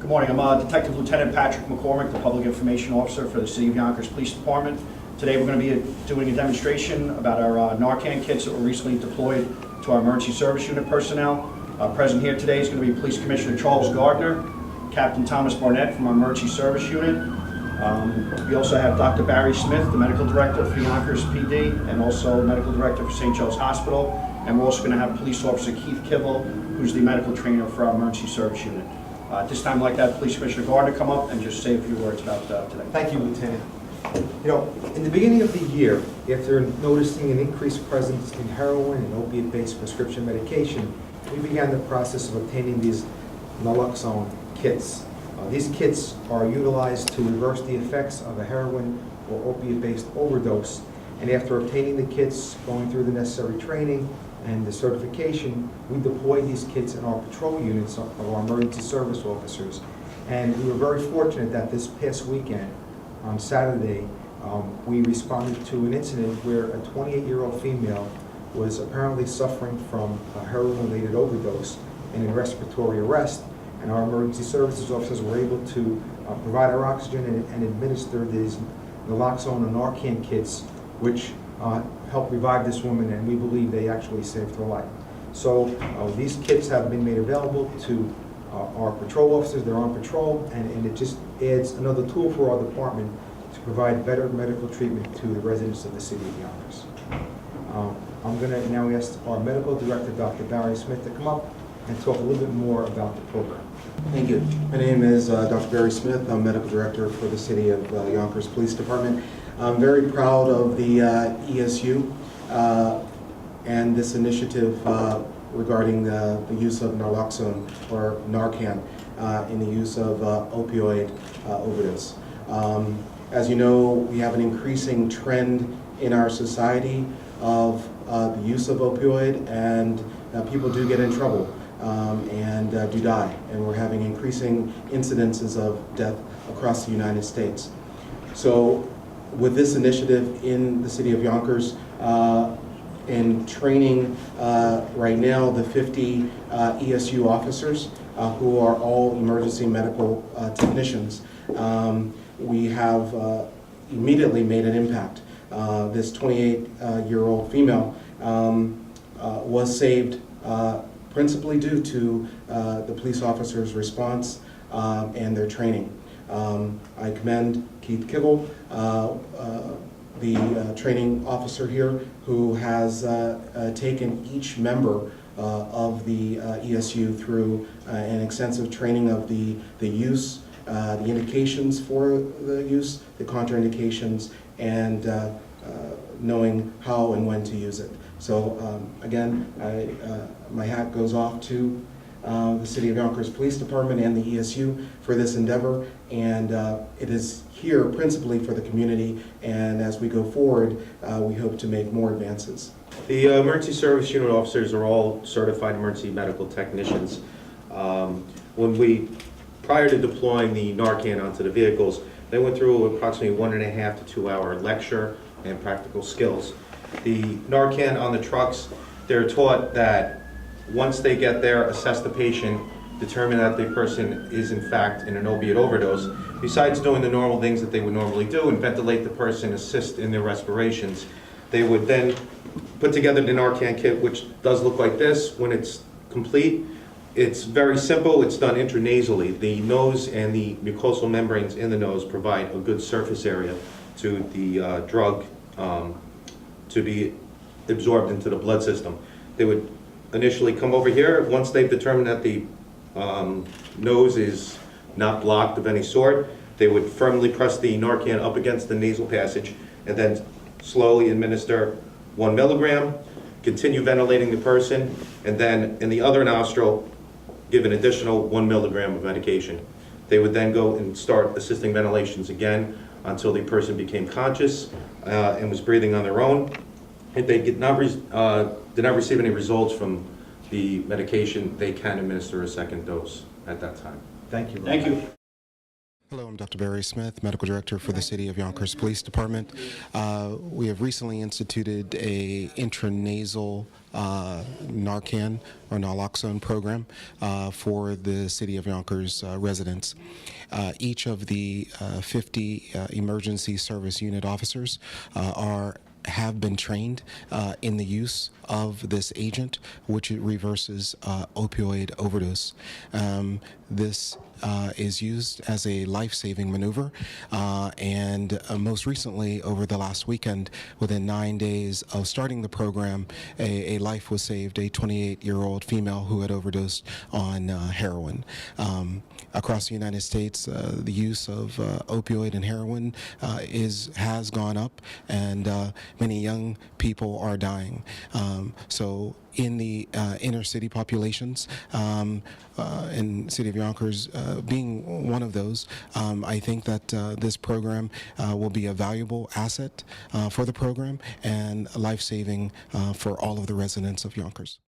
Good morning. I'm Detective Lieutenant Patrick McCormick, the Public Information Officer for the City of Yonkers Police Department. Today we're going to be doing a demonstration about our Narcan kits that were recently deployed to our Emergency Service Unit personnel. Present here today is going to be Police Commissioner Charles Gardner, Captain Thomas Barnett from our Emergency Service Unit. We also have Dr. Barry Smith, the Medical Director for Yonkers PD, and also Medical Director for St. Joe's Hospital. And we're also going to have Police Officer Keith KOVEL, who's the Medical Trainer for our Emergency Service Unit. At this time, I'd like to have Police Commissioner Gardner come up and just say a few words about today. Thank you, Lieutenant. You know, in the beginning of the year, after noticing an increased presence in heroin and opiate-based prescription medication, we began the process of obtaining these Naloxone kits. These kits are utilized to reverse the effects of a heroin or opiate-based overdose. And after obtaining the kits, going through the necessary training and the certification, we deploy these kits in our patrol units of our emergency service officers. And we were very fortunate that this past weekend, on Saturday, we responded to an incident where a 28-year-old female was apparently suffering from a heroin-related overdose and in respiratory arrest. And our emergency services officers were able to provide her oxygen and administer these Naloxone and Narcan kits, which helped revive this woman, and we believe they actually saved her life. So these kits have been made available to our patrol officers. They're on patrol, and it just adds another tool for our department to provide better medical treatment to the residents of the city of Yonkers. I'm going to now ask our Medical Director, Dr. Barry Smith, to come up and talk a little bit more about the program. Thank you. My name is Dr. Barry Smith. I'm Medical Director for the City of Yonkers Police Department. I'm very proud of the ESU and this initiative regarding the use of naloxone or Narcan in the use of opioid overdose. As you know, we have an increasing trend in our society of the use of opioid, and people do get in trouble and do die. And we're having increasing incidences of death across the United States. So with this initiative in the city of Yonkers, in training right now the 50 ESU officers who are all emergency medical technicians, we have immediately made an impact. This 28-year-old female was saved principally due to the police officers' response and their training. I commend Keith KOVEL, the training officer here, who has taken each member of the ESU through an extensive training of the use, the indications for the use, the contraindications, and knowing how and when to use it. So again, my hat goes off to the City of Yonkers Police Department and the ESU for this endeavor, and it is here principally for the community, and as we go forward, we hope to make more advances. The emergency service unit officers are all certified emergency medical technicians. Prior to deploying the Narcan onto the vehicles, they went through approximately 1.5 to 2 hour lecture and practical skills. The Narcan on the trucks, they're taught that once they get there, assess the patient, determine that the person is in fact in an opiate overdose, besides doing the normal things that they would normally do and ventilate the person, assist in their respirations, they would then put together the Narcan kit, which does look like this when it's complete. It's very simple. It's done intranasally. The nose and the mucosal membranes in the nose provide a good surface area to the drug to be absorbed into the blood system. They would initially come over here. Once they've determined that the nose is not blocked of any sort, they would firmly press the Narcan up against the nasal passage and then slowly administer 1 milligram, continue ventilating the person, and then in the other nostril give an additional 1 milligram of medication. They would then go and start assisting ventilations again until the person became conscious and was breathing on their own. If they did not receive any results from the medication, they can administer a second dose at that time. Thank you. Thank you. Hello, I'm Dr. Barry Smith, Medical Director for the City of Yonkers Police Department. We have recently instituted a intranasal Narcan or Naloxone program for the City of Yonkers residents. Each of the 50 emergency service unit officers have been trained in the use of this agent, which reverses opioid overdose. This is used as a life-saving maneuver, and most recently, over the last weekend, within 9 days of starting the program, a life was saved, a 28-year-old female who had overdosed on heroin. Across the United States, the use of opioid and heroin has gone up, and many young people are dying. So in the inner city populations, and City of Yonkers being one of those, I think that this program will be a valuable asset for the program and life-saving for all of the residents of Yonkers.